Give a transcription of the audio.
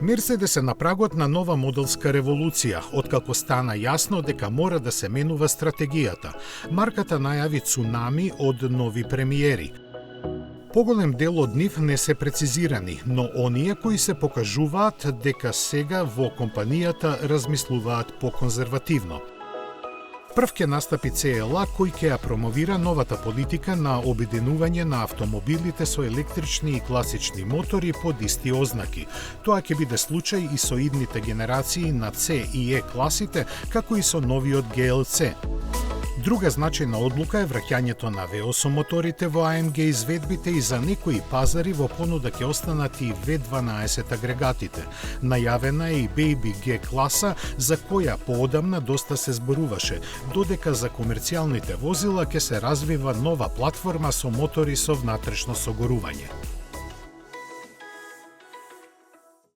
Мерцедес е на прагот на нова моделска револуција, откако стана јасно дека мора да се менува стратегијата. Марката најави цунами од нови премиери. Поголем дел од нив не се прецизирани, но оние кои се покажуваат дека сега во компанијата размислуваат поконзервативно. Прв ќе настапи CLA кој ќе ја промовира новата политика на обединување на автомобилите со електрични и класични мотори под исти ознаки. Тоа ќе биде случај и со идните генерации на C и E класите, како и со новиот GLC. Друга значајна одлука е враќањето на V8 моторите во AMG изведбите и за некои пазари во понуда ќе останат и V12 агрегатите. Најавена е и Baby G класа, за која поодамна доста се зборуваше, додека за комерцијалните возила ќе се развива нова платформа со мотори со внатрешно согорување.